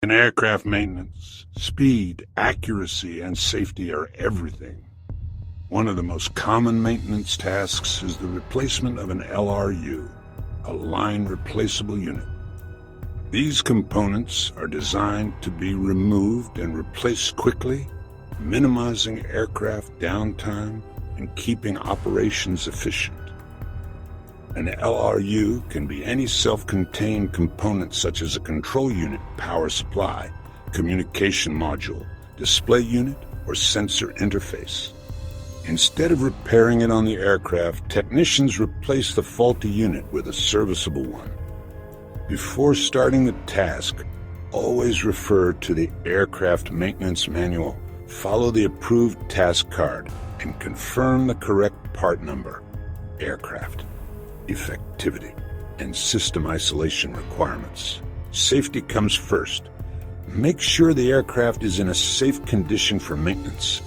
In aircraft maintenance, speed, accuracy, and safety are everything. One of the most common maintenance tasks is the replacement of an LRU, a line replaceable unit. These components are designed to be removed and replaced quickly, minimizing aircraft downtime and keeping operations efficient. An LRU can be any self-contained component such as a control unit, power supply, communication module, display unit, or sensor interface. Instead of repairing it on the aircraft, technicians replace the faulty unit with a serviceable one. Before starting the task, always refer to the aircraft maintenance manual, follow the approved task card, and confirm the correct part number, aircraft, effectivity, and system isolation requirements. Safety comes first. Make sure the aircraft is in a safe condition for maintenance.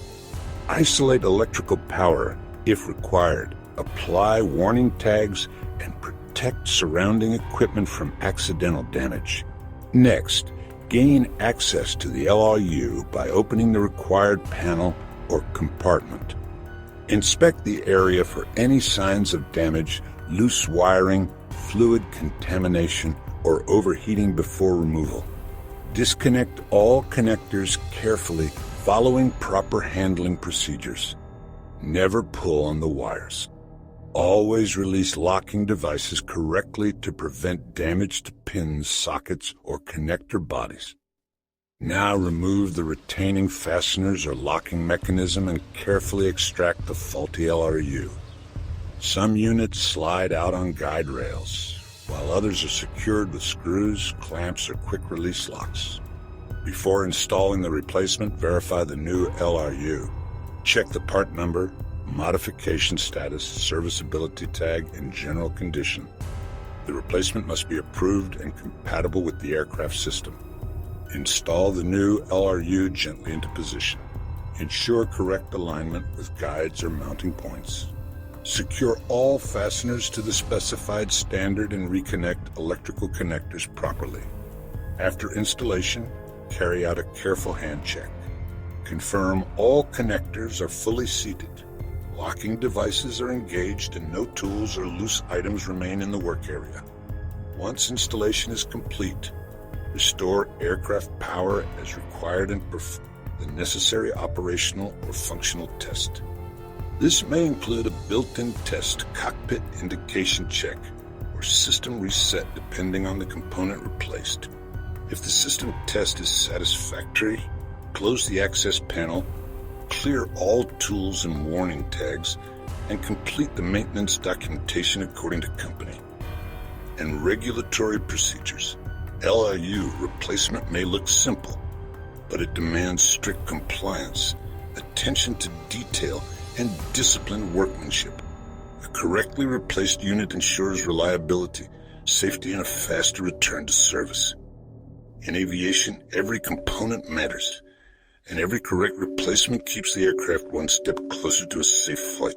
Isolate electrical power if required. Apply warning tags and protect surrounding equipment from accidental damage. Next, gain access to the LRU by opening the required panel or compartment. Inspect the area for any signs of damage, loose wiring, fluid contamination, or overheating before removal. Disconnect all connectors carefully, following proper handling procedures. Never pull on the wires. Always release locking devices correctly to prevent damage to pins, sockets, or connector bodies. Now remove the retaining fasteners or locking mechanism and carefully extract the faulty LRU. Some units slide out on guide rails, while others are secured with screws, clamps, or quick-release locks. Before installing the replacement, verify the new LRU. Check the part number, modification status, serviceability tag, and general condition. The replacement must be approved and compatible with the aircraft system. Install the new LRU gently into position. Ensure correct alignment with guides or mounting points. Secure all fasteners to the specified standard and reconnect electrical connectors properly. After installation, carry out a careful hand check. Confirm all connectors are fully seated. Locking devices are engaged and no tools or loose items remain in the work area. Once installation is complete, restore aircraft power as required and perform the necessary operational or functional test. This may include a built-in test, cockpit indication check, or system reset depending on the component replaced. If the system test is satisfactory, close the access panel, clear all tools and warning tags, and complete the maintenance documentation according to company and regulatory procedures. LRU replacement may look simple, but it demands strict compliance, attention to detail, and disciplined workmanship. A correctly replaced unit ensures reliability, safety, and a faster return to service. In aviation, every component matters, and every correct replacement keeps the aircraft one step closer to a safe flight.